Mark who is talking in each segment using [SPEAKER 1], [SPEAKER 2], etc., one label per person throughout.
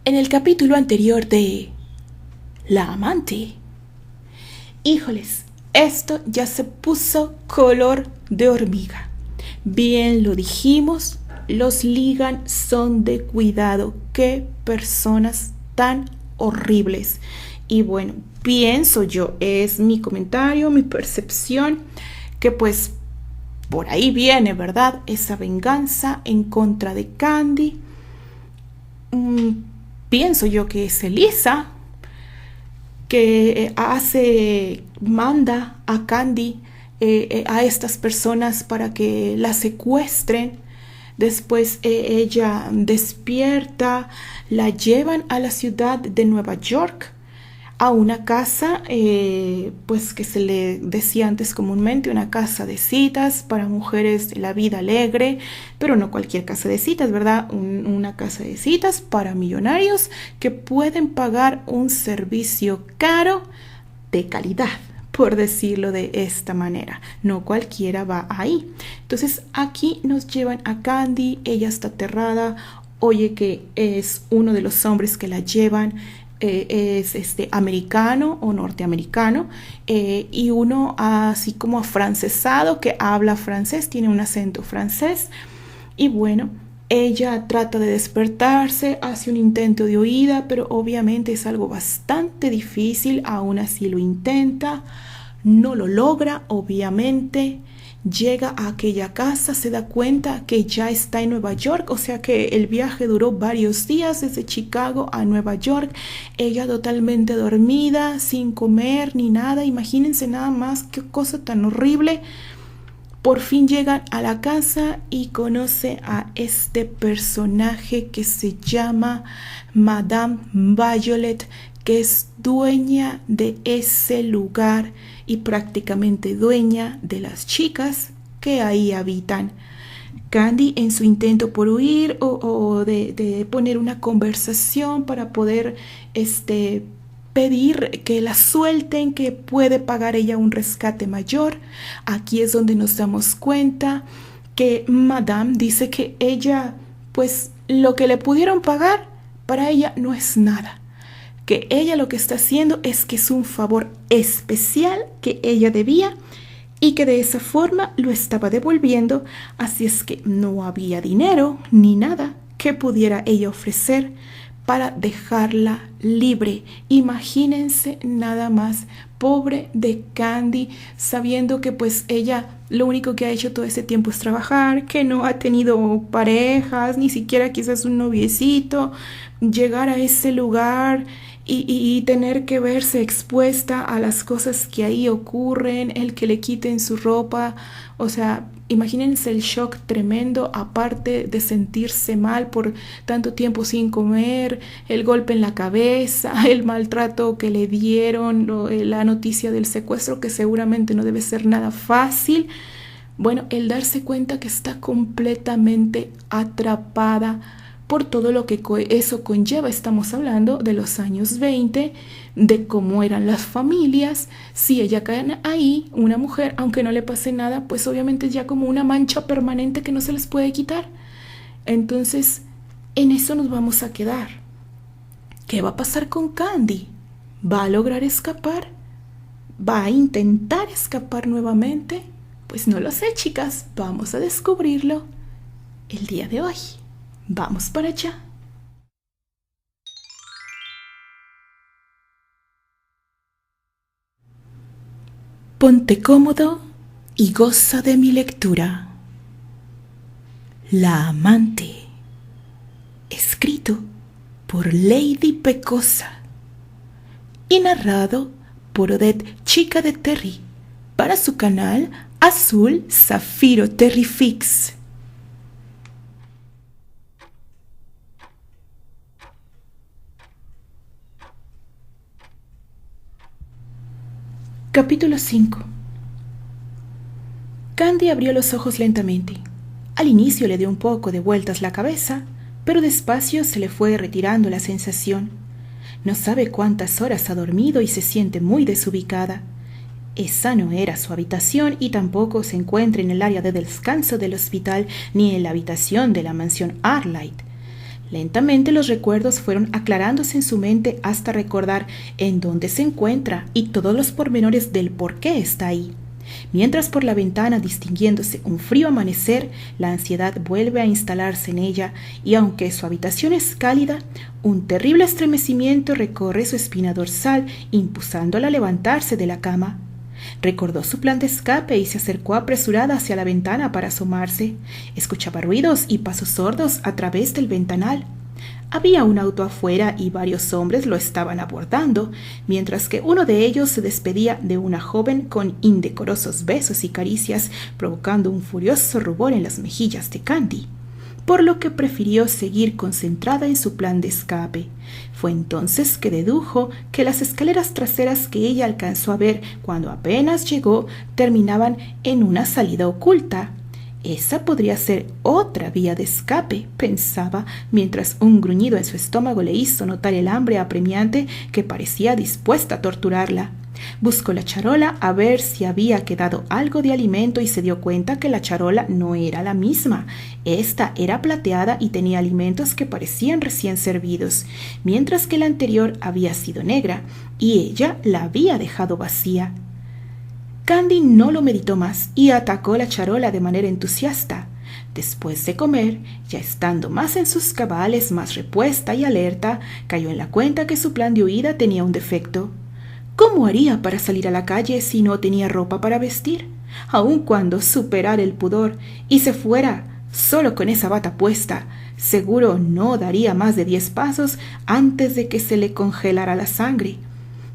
[SPEAKER 1] En el capítulo anterior de La amante, híjoles, esto ya se puso color de hormiga. Bien lo dijimos, los Ligan son de cuidado. Qué personas tan horribles. Y bueno, pienso yo, es mi comentario, mi percepción, que pues por ahí viene, ¿verdad? Esa venganza en contra de Candy. Pienso yo que es Elisa que manda a Candy, a estas personas para que la secuestren. Después ella despierta, la llevan a la ciudad de Nueva York, a una casa, pues que se le decía antes comúnmente una casa de citas para mujeres de la vida alegre, pero no cualquier casa de citas, ¿verdad? Una casa de citas para millonarios que pueden pagar un servicio caro de calidad, por decirlo de esta manera. No cualquiera va ahí. Entonces aquí nos llevan a Candy, ella está aterrada, oye que es uno de los hombres que la llevan, es americano o norteamericano, y uno así como afrancesado que habla francés, tiene un acento francés. Y bueno, ella trata de despertarse, hace un intento de huida, pero obviamente es algo bastante difícil, aún así lo intenta, no lo logra, obviamente. Llega a aquella casa, se da cuenta que ya está en Nueva York, o sea que el viaje duró varios días desde Chicago a Nueva York. Ella totalmente dormida, sin comer ni nada. Imagínense nada más qué cosa tan horrible. Por fin llegan a la casa y conoce a este personaje que se llama Madame Violet, que es dueña de ese lugar y prácticamente dueña de las chicas que ahí habitan. Candy, en su intento por huir o de poner una conversación para poder pedir que la suelten, que puede pagar ella un rescate mayor, aquí es donde nos damos cuenta que Madame dice que ella, pues lo que le pudieron pagar para ella no es nada, que ella lo que está haciendo es que es un favor especial que ella debía y que de esa forma lo estaba devolviendo, así es que no había dinero ni nada que pudiera ella ofrecer para dejarla libre. Imagínense nada más, pobre de Candy, sabiendo que pues ella lo único que ha hecho todo ese tiempo es trabajar, que no ha tenido parejas, ni siquiera quizás un noviecito, llegar a ese lugar y tener que verse expuesta a las cosas que ahí ocurren, el que le quiten su ropa, o sea, imagínense el shock tremendo, aparte de sentirse mal por tanto tiempo sin comer, el golpe en la cabeza, el maltrato que le dieron, la noticia del secuestro, que seguramente no debe ser nada fácil. Bueno, el darse cuenta que está completamente atrapada por todo lo que eso conlleva. Estamos hablando de los años 20, de cómo eran las familias. Si ella cae ahí, una mujer, aunque no le pase nada, pues obviamente es ya como una mancha permanente que no se les puede quitar. Entonces, en eso nos vamos a quedar. ¿Qué va a pasar con Candy? ¿Va a lograr escapar? ¿Va a intentar escapar nuevamente? Pues no lo sé, chicas. Vamos a descubrirlo el día de hoy. Vamos para allá. Ponte cómodo y goza de mi lectura. La amante. Escrito por Lady Pecosa y narrado por Odette Chica de Terry para su canal Azul Zafiro Terrifix. Capítulo 5. Candy abrió los ojos lentamente. Al inicio le dio un poco de vueltas la cabeza, pero despacio se le fue retirando la sensación. No sabe cuántas horas ha dormido y se siente muy desubicada. Esa no era su habitación y tampoco se encuentra en el área de descanso del hospital ni en la habitación de la mansión Arlight. Lentamente los recuerdos fueron aclarándose en su mente hasta recordar en dónde se encuentra y todos los pormenores del por qué está ahí. Mientras por la ventana, distinguiéndose un frío amanecer, la ansiedad vuelve a instalarse en ella y aunque su habitación es cálida, un terrible estremecimiento recorre su espina dorsal, impulsándola a levantarse de la cama. Recordó su plan de escape y se acercó apresurada hacia la ventana para asomarse. Escuchaba ruidos y pasos sordos a través del ventanal. Había un auto afuera y varios hombres lo estaban abordando, mientras que uno de ellos se despedía de una joven con indecorosos besos y caricias, provocando un furioso rubor en las mejillas de Candy, por lo que prefirió seguir concentrada en su plan de escape. Fue entonces que dedujo que las escaleras traseras que ella alcanzó a ver cuando apenas llegó terminaban en una salida oculta. Esa podría ser otra vía de escape, pensaba, mientras un gruñido en su estómago le hizo notar el hambre apremiante que parecía dispuesta a torturarla. Buscó la charola a ver si había quedado algo de alimento y se dio cuenta que la charola no era la misma. Esta era plateada y tenía alimentos que parecían recién servidos, mientras que la anterior había sido negra y ella la había dejado vacía. Candy no lo meditó más y atacó la charola de manera entusiasta. Después de comer, ya estando más en sus cabales, más repuesta y alerta, cayó en la cuenta que su plan de huida tenía un defecto. ¿Cómo haría para salir a la calle si no tenía ropa para vestir? Aun cuando superara el pudor y se fuera solo con esa bata puesta, seguro no daría más de 10 pasos antes de que se le congelara la sangre.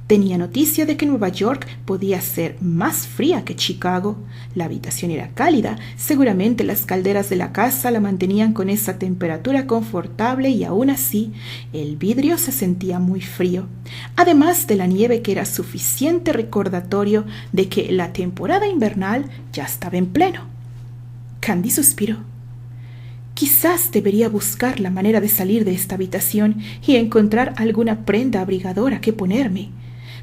[SPEAKER 1] Tenía noticia de que Nueva York podía ser más fría que Chicago. La habitación era cálida, seguramente las calderas de la casa la mantenían con esa temperatura confortable y aún así el vidrio se sentía muy frío, además de la nieve que era suficiente recordatorio de que la temporada invernal ya estaba en pleno. Candy suspiró. Quizás debería buscar la manera de salir de esta habitación y encontrar alguna prenda abrigadora que ponerme,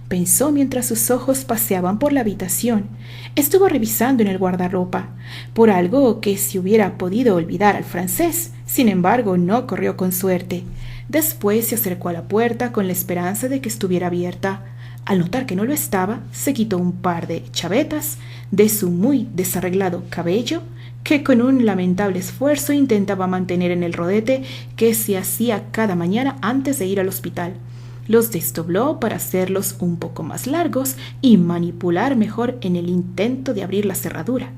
[SPEAKER 1] pensó mientras sus ojos paseaban por la habitación. Estuvo revisando en el guardarropa, por algo que se hubiera podido olvidar al francés. Sin embargo, no corrió con suerte. Después se acercó a la puerta con la esperanza de que estuviera abierta. Al notar que no lo estaba, se quitó un par de chavetas de su muy desarreglado cabello, que con un lamentable esfuerzo intentaba mantener en el rodete que se hacía cada mañana antes de ir al hospital. Los desdobló para hacerlos un poco más largos y manipular mejor en el intento de abrir la cerradura.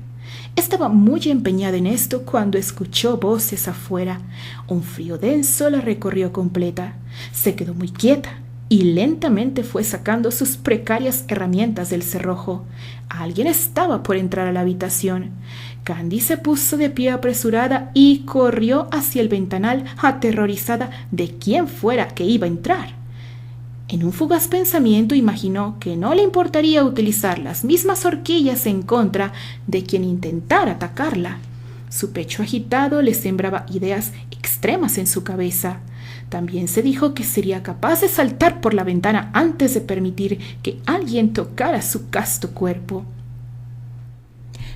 [SPEAKER 1] Estaba muy empeñada en esto cuando escuchó voces afuera. Un frío denso la recorrió completa. Se quedó muy quieta y lentamente fue sacando sus precarias herramientas del cerrojo. Alguien estaba por entrar a la habitación. Candy se puso de pie apresurada y corrió hacia el ventanal, aterrorizada de quién fuera que iba a entrar. En un fugaz pensamiento imaginó que no le importaría utilizar las mismas horquillas en contra de quien intentara atacarla. Su pecho agitado le sembraba ideas extremas en su cabeza. También se dijo que sería capaz de saltar por la ventana antes de permitir que alguien tocara su casto cuerpo.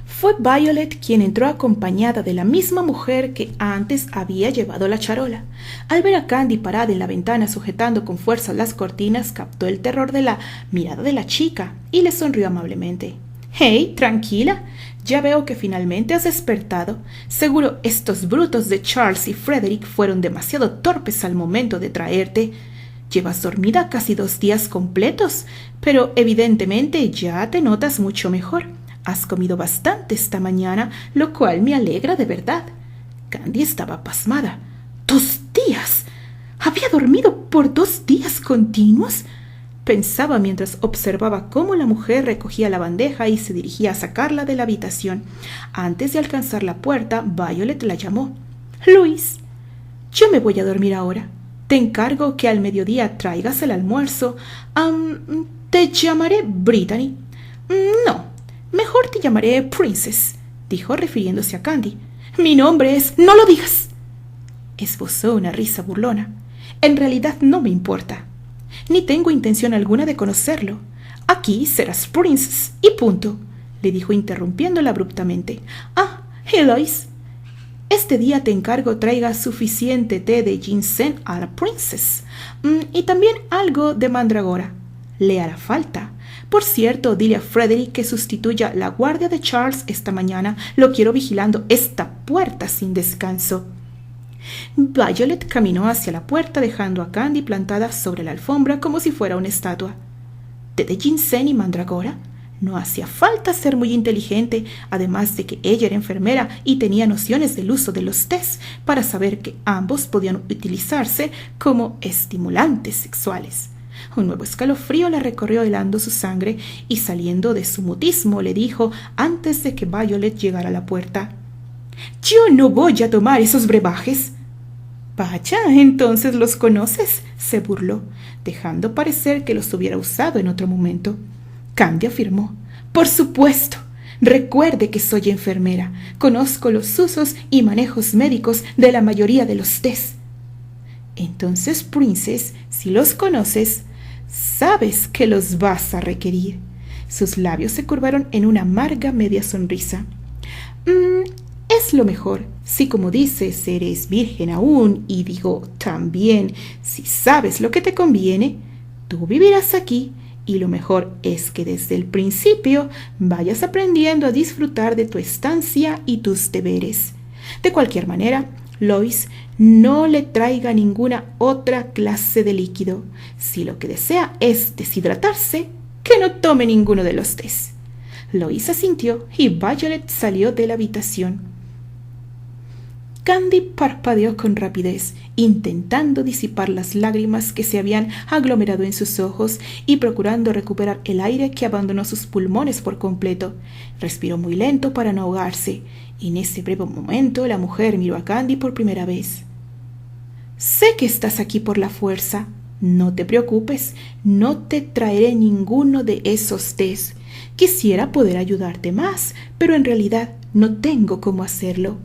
[SPEAKER 1] Fue Violet quien entró acompañada de la misma mujer que antes había llevado la charola. Al ver a Candy parada en la ventana sujetando con fuerza las cortinas, captó el terror de la mirada de la chica y le sonrió amablemente. «Hey, tranquila, ya veo que finalmente has despertado. Seguro estos brutos de Charles y Frederick fueron demasiado torpes al momento de traerte. Llevas dormida casi 2 días completos, pero evidentemente ya te notas mucho mejor. Has comido bastante esta mañana, lo cual me alegra de verdad». Candy estaba pasmada. «¿2 días? ¿Había dormido por 2 días continuos?», pensaba mientras observaba cómo la mujer recogía la bandeja y se dirigía a sacarla de la habitación. Antes de alcanzar la puerta, Violet la llamó. «Luis, yo me voy a dormir ahora. Te encargo que al mediodía traigas el almuerzo. Te llamaré Brittany». «No, mejor te llamaré Princess», dijo refiriéndose a Candy. «Mi nombre es...» «No lo digas», esbozó una risa burlona. «En realidad no me importa, ni tengo intención alguna de conocerlo. Aquí serás Princess y punto», le dijo interrumpiéndola abruptamente. «Ah, Eloise, Este día te encargo traiga suficiente té de ginseng a la princess. Y también algo de mandragora. Le hará falta. Por cierto, dile a Frederick que sustituya la guardia de Charles esta mañana. Lo quiero vigilando esta puerta sin descanso. Violet caminó hacia la puerta dejando a Candy plantada sobre la alfombra como si fuera una estatua. ¿Té de ginseng y mandragora? No hacía falta ser muy inteligente, además de que ella era enfermera y tenía nociones del uso de los tés para saber que ambos podían utilizarse como estimulantes sexuales. Un nuevo escalofrío la recorrió helando su sangre y saliendo de su mutismo le dijo antes de que Violet llegara a la puerta: «Yo no voy a tomar esos brebajes». «Vaya, entonces los conoces», se burló, dejando parecer que los hubiera usado en otro momento. Candy afirmó: «Por supuesto. Recuerde que soy enfermera. Conozco los usos y manejos médicos de la mayoría de los tés». «Entonces, Princess, si los conoces, sabes que los vas a requerir». Sus labios se curvaron en una amarga media sonrisa. Es lo mejor. Si, como dices, eres virgen aún, y digo también, si sabes lo que te conviene, tú vivirás aquí, y lo mejor es que desde el principio vayas aprendiendo a disfrutar de tu estancia y tus deberes. De cualquier manera, Lois, no le traiga ninguna otra clase de líquido. Si lo que desea es deshidratarse, que no tome ninguno de los tés. Lois asintió y Violet salió de la habitación. Candy parpadeó con rapidez, intentando disipar las lágrimas que se habían aglomerado en sus ojos y procurando recuperar el aire que abandonó sus pulmones por completo. Respiró muy lento para no ahogarse, y en ese breve momento la mujer miró a Candy por primera vez. «Sé que estás aquí por la fuerza. No te preocupes, no te traeré ninguno de esos tés. Quisiera poder ayudarte más, pero en realidad no tengo cómo hacerlo».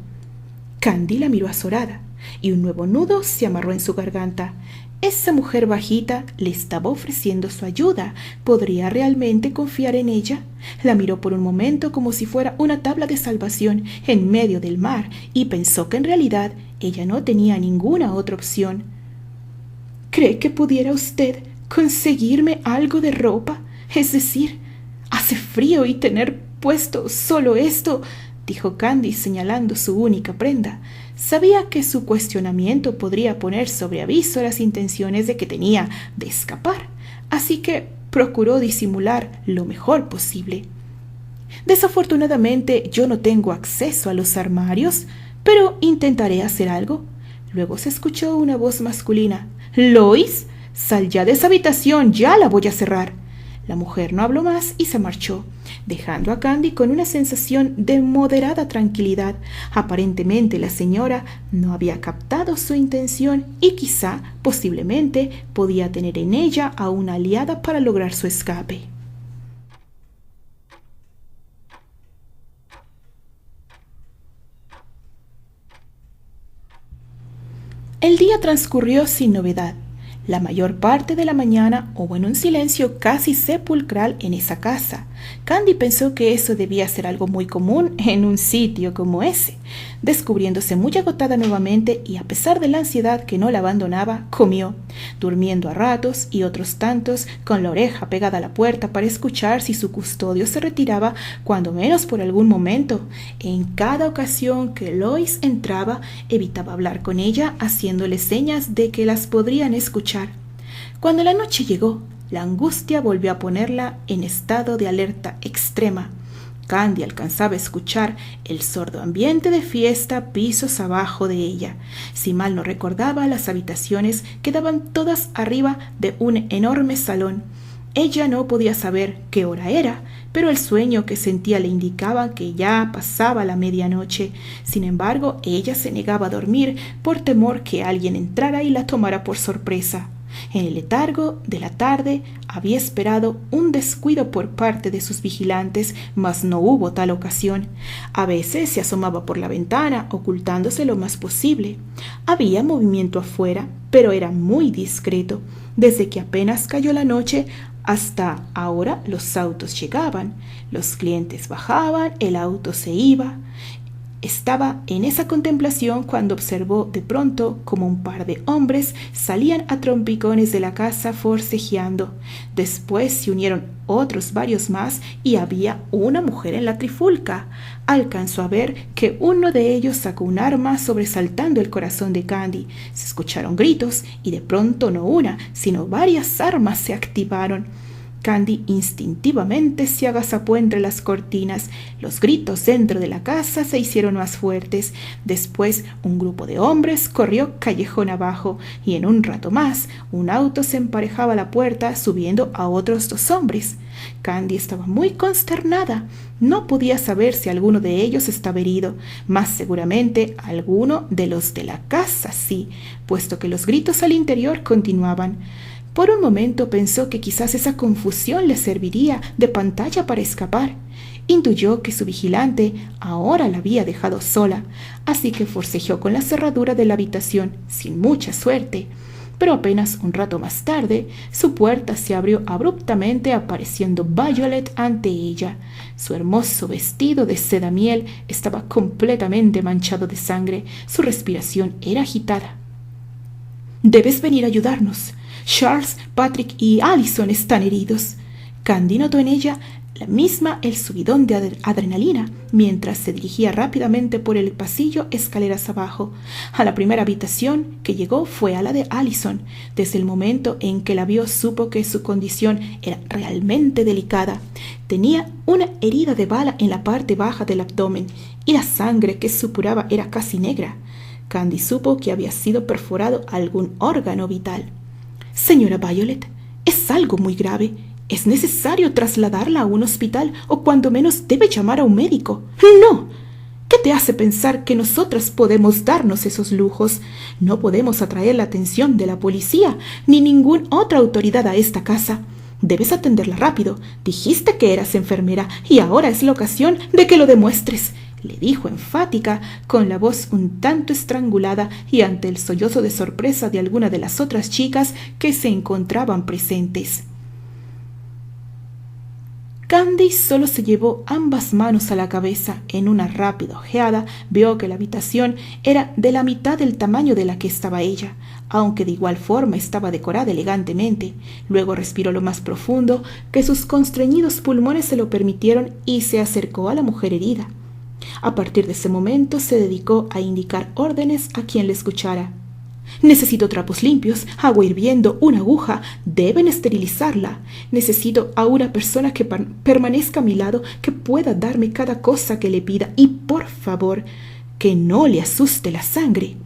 [SPEAKER 1] Candy la miró azorada, y un nuevo nudo se amarró en su garganta. Esa mujer bajita le estaba ofreciendo su ayuda. ¿Podría realmente confiar en ella? La miró por un momento como si fuera una tabla de salvación en medio del mar, y pensó que en realidad ella no tenía ninguna otra opción. ¿Cree que pudiera usted conseguirme algo de ropa? Es decir, hace frío y tener puesto solo esto, dijo Candy señalando su única prenda. Sabía que su cuestionamiento podría poner sobre aviso las intenciones de que tenía de escapar, así que procuró disimular lo mejor posible. «Desafortunadamente yo no tengo acceso a los armarios, pero intentaré hacer algo». Luego se escuchó una voz masculina: «Lois, sal ya de esa habitación, ya la voy a cerrar». La mujer no habló más y se marchó, dejando a Candy con una sensación de moderada tranquilidad. Aparentemente la señora no había captado su intención y quizá, posiblemente, podía tener en ella a una aliada para lograr su escape. El día transcurrió sin novedad. La mayor parte de la mañana hubo en un silencio casi sepulcral en esa casa. Candy pensó que eso debía ser algo muy común en un sitio como ese. Descubriéndose muy agotada nuevamente y a pesar de la ansiedad que no la abandonaba, comió, durmiendo a ratos y otros tantos con la oreja pegada a la puerta para escuchar si su custodio se retiraba cuando menos por algún momento. En cada ocasión que Lois entraba, evitaba hablar con ella, haciéndole señas de que las podrían escuchar. Cuando la noche llegó, la angustia volvió a ponerla en estado de alerta extrema. Candy alcanzaba a escuchar el sordo ambiente de fiesta pisos abajo de ella. Si mal no recordaba, las habitaciones quedaban todas arriba de un enorme salón. Ella no podía saber qué hora era, pero el sueño que sentía le indicaba que ya pasaba la medianoche. Sin embargo, ella se negaba a dormir por temor que alguien entrara y la tomara por sorpresa. En el letargo de la tarde había esperado un descuido por parte de sus vigilantes, mas no hubo tal ocasión. A veces se asomaba por la ventana, ocultándose lo más posible. Había movimiento afuera, pero era muy discreto. Desde que apenas cayó la noche hasta ahora los autos llegaban, los clientes bajaban, el auto se iba. Estaba en esa contemplación cuando observó de pronto como un par de hombres salían a trompicones de la casa forcejeando. Después se unieron otros varios más y había una mujer en la trifulca. Alcanzó a ver que uno de ellos sacó un arma sobresaltando el corazón de Candy. Se escucharon gritos y de pronto no una, sino varias armas se activaron. Candy instintivamente se agazapó entre las cortinas. Los gritos dentro de la casa se hicieron más fuertes. Después un grupo de hombres corrió callejón abajo y en un rato más un auto se emparejaba a la puerta subiendo a otros 2 hombres. Candy estaba muy consternada. No podía saber si alguno de ellos estaba herido. Más seguramente alguno de los de la casa sí, puesto que los gritos al interior continuaban. Por un momento pensó que quizás esa confusión le serviría de pantalla para escapar. Intuyó que su vigilante ahora la había dejado sola, así que forcejeó con la cerradura de la habitación sin mucha suerte. Pero apenas un rato más tarde, su puerta se abrió abruptamente apareciendo Violet ante ella. Su hermoso vestido de seda miel estaba completamente manchado de sangre. Su respiración era agitada. «Debes venir a ayudarnos. Charles, Patrick y Allison están heridos». Candy notó en ella la misma el subidón de adrenalina mientras se dirigía rápidamente por el pasillo escaleras abajo. A la primera habitación que llegó fue a la de Allison. Desde el momento en que la vio supo que su condición era realmente delicada. Tenía una herida de bala en la parte baja del abdomen y la sangre que supuraba era casi negra. Candy supo que había sido perforado algún órgano vital. «Señora Violet, es algo muy grave. Es necesario trasladarla a un hospital o cuando menos debe llamar a un médico». «No. ¿Qué te hace pensar que nosotras podemos darnos esos lujos? No podemos atraer la atención de la policía ni ninguna otra autoridad a esta casa. Debes atenderla rápido. Dijiste que eras enfermera y ahora es la ocasión de que lo demuestres», le dijo enfática, con la voz un tanto estrangulada y ante el sollozo de sorpresa de alguna de las otras chicas que se encontraban presentes. Candy solo se llevó ambas manos a la cabeza. En una rápida ojeada vio que la habitación era de la mitad del tamaño de la que estaba ella, aunque de igual forma estaba decorada elegantemente. Luego respiró lo más profundo que sus constreñidos pulmones se lo permitieron y se acercó a la mujer herida. A partir de ese momento se dedicó a indicar órdenes a quien le escuchara. «Necesito trapos limpios, agua hirviendo, una aguja. Deben esterilizarla. Necesito a una persona que permanezca a mi lado, que pueda darme cada cosa que le pida y, por favor, que no le asuste la sangre».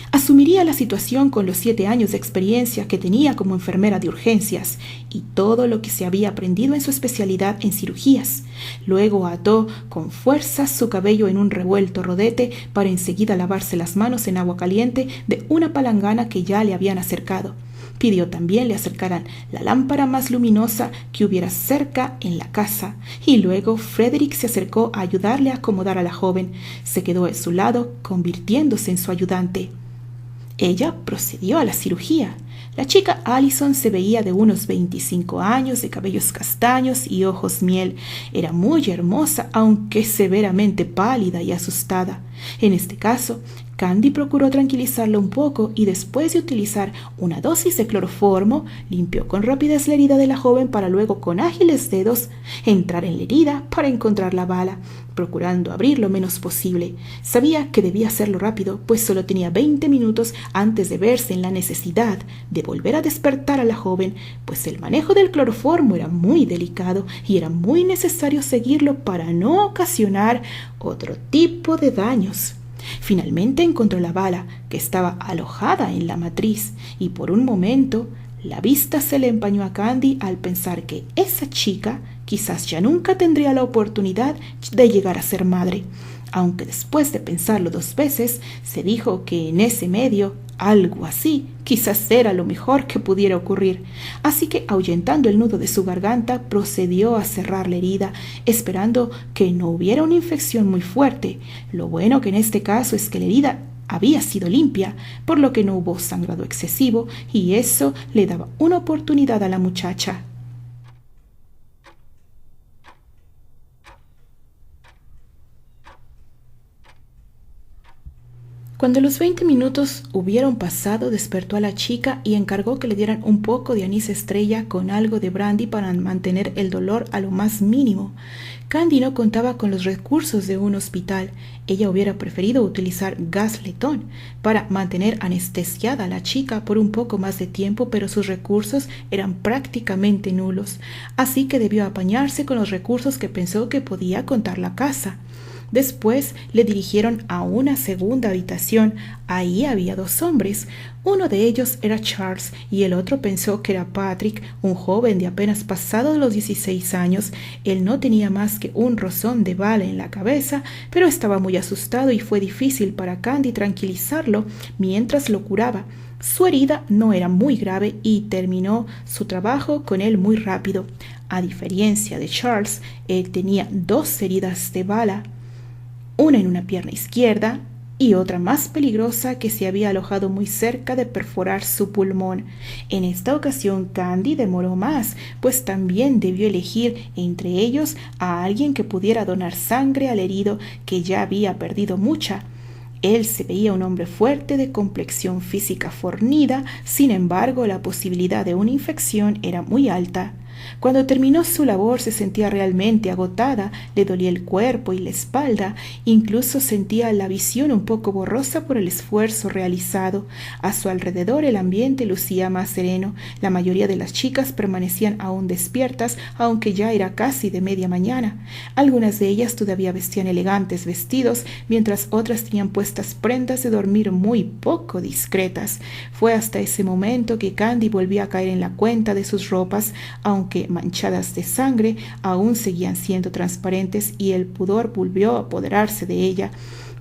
[SPEAKER 1] Asumiría la situación con los 7 años de experiencia que tenía como enfermera de urgencias y todo lo que se había aprendido en su especialidad en cirugías. Luego ató con fuerza su cabello en un revuelto rodete para enseguida lavarse las manos en agua caliente de una palangana que ya le habían acercado. Pidió también le acercaran la lámpara más luminosa que hubiera cerca en la casa, y luego Frederick se acercó a ayudarle a acomodar a la joven. Se quedó a su lado, convirtiéndose en su ayudante. Ella procedió a la cirugía. La chica Allison se veía de unos 25 años, de cabellos castaños y ojos miel. Era muy hermosa, aunque severamente pálida y asustada. En este caso, Candy procuró tranquilizarla un poco y después de utilizar una dosis de cloroformo, limpió con rapidez la herida de la joven para luego con ágiles dedos entrar en la herida para encontrar la bala, procurando abrir lo menos posible. Sabía que debía hacerlo rápido, pues solo tenía 20 minutos antes de verse en la necesidad de volver a despertar a la joven, pues el manejo del cloroformo era muy delicado y era muy necesario seguirlo para no ocasionar otro tipo de daños. Finalmente encontró la bala, que estaba alojada en la matriz, y por un momento la vista se le empañó a Candy al pensar que esa chica quizás ya nunca tendría la oportunidad de llegar a ser madre, aunque después de pensarlo 2 veces se dijo que en ese medio algo así quizás era lo mejor que pudiera ocurrir. Así que, ahuyentando el nudo de su garganta, procedió a cerrar la herida, esperando que no hubiera una infección muy fuerte. Lo bueno que en este caso es que la herida había sido limpia, por lo que no hubo sangrado excesivo, y eso le daba una oportunidad a la muchacha. Cuando los 20 minutos hubieron pasado, despertó a la chica y encargó que le dieran un poco de anís estrella con algo de brandy para mantener el dolor a lo más mínimo. Candy no contaba con los recursos de un hospital. Ella hubiera preferido utilizar gas letón para mantener anestesiada a la chica por un poco más de tiempo, pero sus recursos eran prácticamente nulos, así que debió apañarse con los recursos que pensó que podía contar la casa. Después le dirigieron a una segunda habitación. Ahí había dos hombres. Uno de ellos era Charles y el otro pensó que era Patrick, un joven de apenas pasados los 16 años. Él no tenía más que un rozón de bala en la cabeza, pero estaba muy asustado y fue difícil para Candy tranquilizarlo mientras lo curaba. Su herida no era muy grave y terminó su trabajo con él muy rápido. A diferencia de Charles, él tenía dos heridas de bala, una en una pierna izquierda y otra más peligrosa que se había alojado muy cerca de perforar su pulmón. En esta ocasión Candy demoró más, pues también debió elegir entre ellos a alguien que pudiera donar sangre al herido, que ya había perdido mucha. Él se veía un hombre fuerte, de complexión física fornida, sin embargo la posibilidad de una infección era muy alta. Cuando terminó su labor se sentía realmente agotada, le dolía el cuerpo y la espalda, incluso sentía la visión un poco borrosa por el esfuerzo realizado. A su alrededor el ambiente lucía más sereno, la mayoría de las chicas permanecían aún despiertas, aunque ya era casi de media mañana. Algunas de ellas todavía vestían elegantes vestidos, mientras otras tenían puestas prendas de dormir muy poco discretas. Fue hasta ese momento que Candy volvió a caer en la cuenta de sus ropas, aunque manchadas de sangre, aún seguían siendo transparentes y el pudor volvió a apoderarse de ella.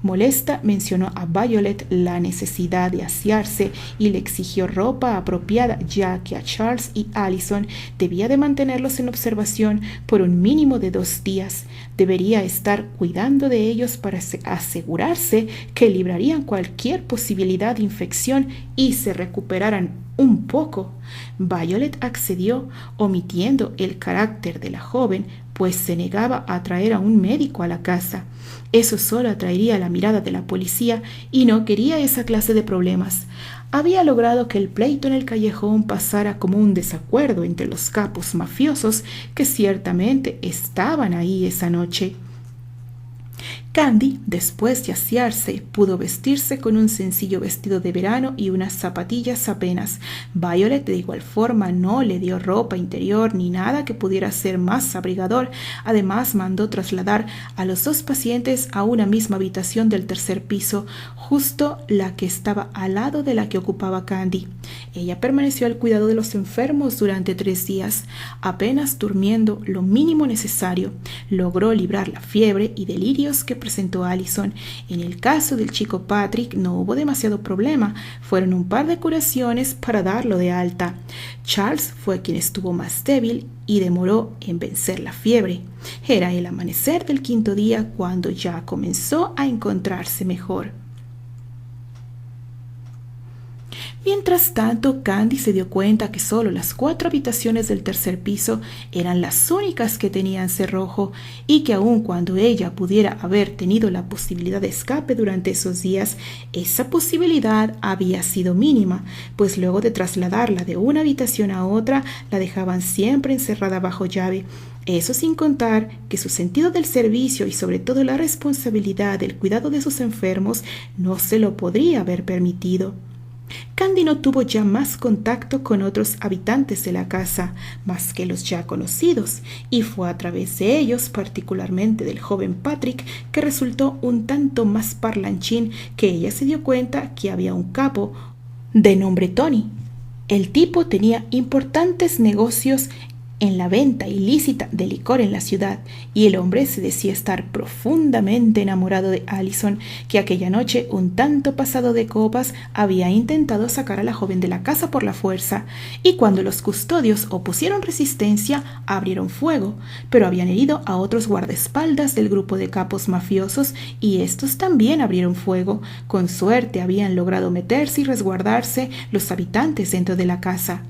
[SPEAKER 1] Molesta, mencionó a Violet la necesidad de asearse y le exigió ropa apropiada, ya que a Charles y Allison debía de mantenerlos en observación por un mínimo de 2 días. Debería estar cuidando de ellos para asegurarse que librarían cualquier posibilidad de infección y se recuperaran un poco. Violet accedió, omitiendo el carácter de la joven, pues se negaba a traer a un médico a la casa. Eso solo atraería la mirada de la policía y no quería esa clase de problemas. Había logrado que el pleito en el callejón pasara como un desacuerdo entre los capos mafiosos que ciertamente estaban ahí esa noche. Candy, después de asearse, pudo vestirse con un sencillo vestido de verano y unas zapatillas apenas. Violet de igual forma no le dio ropa interior ni nada que pudiera ser más abrigador. Además mandó trasladar a los 2 pacientes a una misma habitación del 3er piso, justo la que estaba al lado de la que ocupaba Candy. Ella permaneció al cuidado de los enfermos durante 3 días, apenas durmiendo lo mínimo necesario. Logró librar la fiebre y delirios que presentó Allison. En el caso del chico Patrick no hubo demasiado problema, fueron un par de curaciones para darlo de alta. Charles fue quien estuvo más débil y demoró en vencer la fiebre. Era el amanecer del 5.º día cuando ya comenzó a encontrarse mejor. Mientras tanto, Candy se dio cuenta que solo las 4 habitaciones del 3er piso eran las únicas que tenían cerrojo y que aun cuando ella pudiera haber tenido la posibilidad de escape durante esos días, esa posibilidad había sido mínima, pues luego de trasladarla de una habitación a otra, la dejaban siempre encerrada bajo llave. Eso sin contar que su sentido del servicio y sobre todo la responsabilidad del cuidado de sus enfermos no se lo podría haber permitido. Candy no tuvo ya más contacto con otros habitantes de la casa, más que los ya conocidos, y fue a través de ellos, particularmente del joven Patrick, que resultó un tanto más parlanchín, que ella se dio cuenta que había un capo de nombre Tony. El tipo tenía importantes negocios en la venta ilícita de licor en la ciudad, y el hombre se decía estar profundamente enamorado de Allison, que aquella noche, un tanto pasado de copas, había intentado sacar a la joven de la casa por la fuerza, y cuando los custodios opusieron resistencia, abrieron fuego, pero habían herido a otros guardaespaldas del grupo de capos mafiosos, y estos también abrieron fuego. Con suerte habían logrado meterse y resguardarse los habitantes dentro de la casa.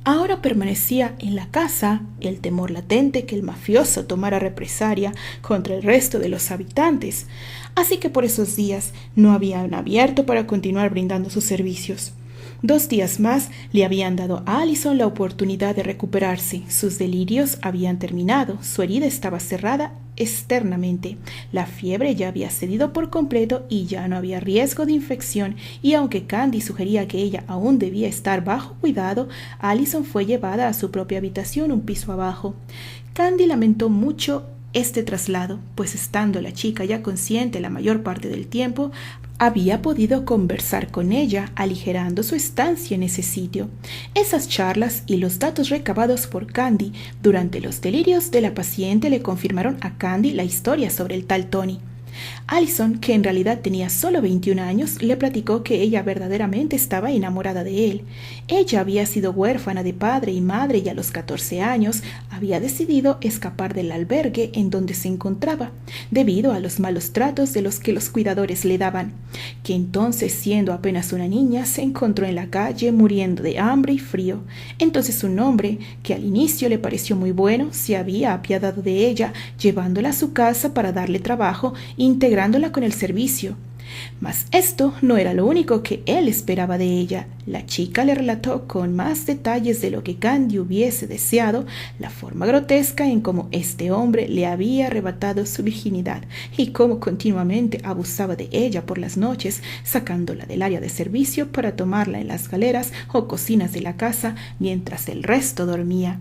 [SPEAKER 1] Ahora permanecía en la casa el temor latente que el mafioso tomara represalia contra el resto de los habitantes, así que por esos días no habían abierto para continuar brindando sus servicios. 2 días más le habían dado a Allison la oportunidad de recuperarse. Sus delirios habían terminado, su herida estaba cerrada externamente, la fiebre ya había cedido por completo y ya no había riesgo de infección, y aunque Candy sugería que ella aún debía estar bajo cuidado, Allison fue llevada a su propia habitación un piso abajo. Candy lamentó mucho este traslado, pues estando la chica ya consciente la mayor parte del tiempo, había podido conversar con ella, aligerando su estancia en ese sitio. Esas charlas y los datos recabados por Candy durante los delirios de la paciente le confirmaron a Candy la historia sobre el tal Tony. Allison, que en realidad tenía solo 21 años, le platicó que ella verdaderamente estaba enamorada de él. Ella había sido huérfana de padre y madre y a los 14 años había decidido escapar del albergue en donde se encontraba, debido a los malos tratos de los que los cuidadores le daban, que entonces, siendo apenas una niña, se encontró en la calle muriendo de hambre y frío. Entonces un hombre, que al inicio le pareció muy bueno, se había apiadado de ella, llevándola a su casa para darle trabajo, integrándola con el servicio. Mas esto no era lo único que él esperaba de ella. La chica le relató con más detalles de lo que Candy hubiese deseado, la forma grotesca en cómo este hombre le había arrebatado su virginidad y cómo continuamente abusaba de ella por las noches, sacándola del área de servicio para tomarla en las galeras o cocinas de la casa mientras el resto dormía.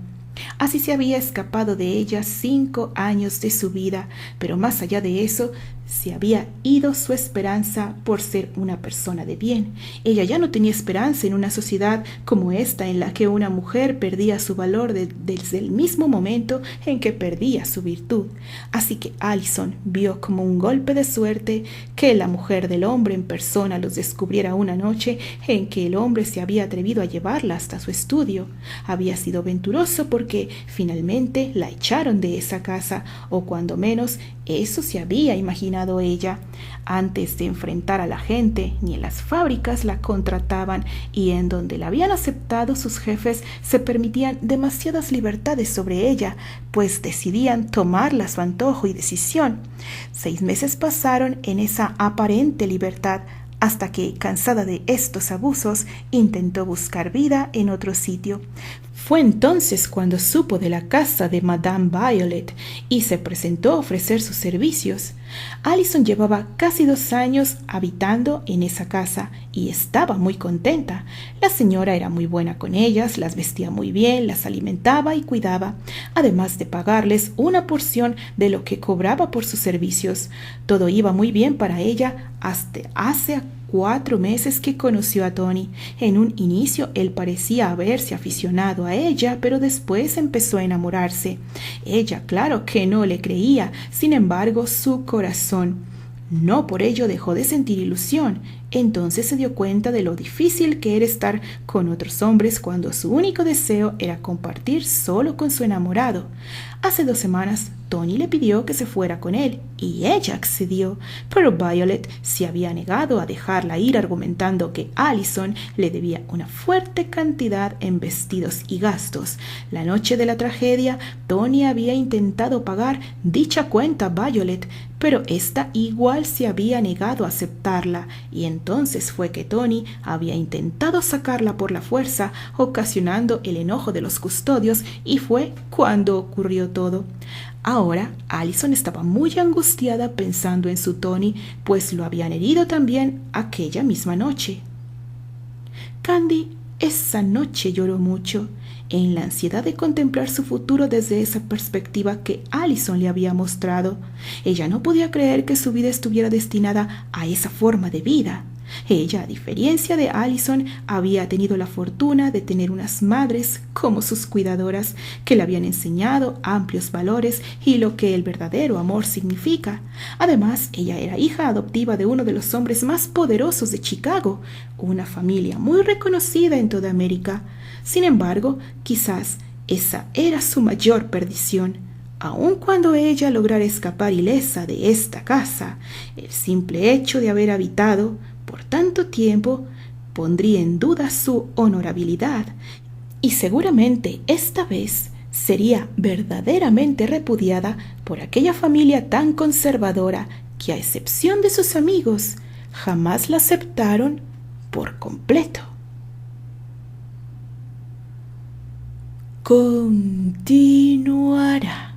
[SPEAKER 1] Así se había escapado de ella 5 años de su vida, pero más allá de eso, se había ido su esperanza por ser una persona de bien. Ella ya no tenía esperanza en una sociedad como esta en la que una mujer perdía su valor desde el mismo momento en que perdía su virtud. Así que Allison vio como un golpe de suerte que la mujer del hombre en persona los descubriera una noche en que el hombre se había atrevido a llevarla hasta su estudio. Había sido venturoso porque finalmente la echaron de esa casa, o cuando menos eso se había imaginado ella. Antes de enfrentar a la gente, ni en las fábricas la contrataban, y en donde la habían aceptado sus jefes se permitían demasiadas libertades sobre ella, pues decidían tomarla a su antojo y decisión. 6 meses pasaron en esa aparente libertad, hasta que, cansada de estos abusos, intentó buscar vida en otro sitio. Fue entonces cuando supo de la casa de Madame Violet y se presentó a ofrecer sus servicios. Allison llevaba casi 2 años habitando en esa casa y estaba muy contenta. La señora era muy buena con ellas, las vestía muy bien, las alimentaba y cuidaba, además de pagarles una porción de lo que cobraba por sus servicios. Todo iba muy bien para ella hasta hace 4 meses que conoció a Tony. En un inicio él parecía haberse aficionado a ella, pero después empezó a enamorarse. Ella, claro que no le creía, sin embargo, su corazón no por ello dejó de sentir ilusión. Entonces se dio cuenta de lo difícil que era estar con otros hombres cuando su único deseo era compartir solo con su enamorado. Hace 2 semanas, Tony le pidió que se fuera con él y ella accedió, pero Violet se había negado a dejarla ir, argumentando que Allison le debía una fuerte cantidad en vestidos y gastos. La noche de la tragedia, Tony había intentado pagar dicha cuenta a Violet, pero ésta igual se había negado a aceptarla, y entonces fue que Tony había intentado sacarla por la fuerza, ocasionando el enojo de los custodios, y fue cuando ocurrió todo. Ahora Allison estaba muy angustiada pensando en su Tony, pues lo habían herido también aquella misma noche. Candy esa noche lloró mucho, en la ansiedad de contemplar su futuro desde esa perspectiva que Allison le había mostrado. Ella no podía creer que su vida estuviera destinada a esa forma de vida. Ella, a diferencia de Allison, había tenido la fortuna de tener unas madres como sus cuidadoras que le habían enseñado amplios valores y lo que el verdadero amor significa. Además, ella era hija adoptiva de uno de los hombres más poderosos de Chicago, una familia muy reconocida en toda América. Sin embargo, quizás esa era su mayor perdición. Aun cuando ella lograra escapar ilesa de esta casa, el simple hecho de haber habitado por tanto tiempo pondría en duda su honorabilidad y seguramente esta vez sería verdaderamente repudiada por aquella familia tan conservadora que, a excepción de sus amigos, jamás la aceptaron por completo. Continuará.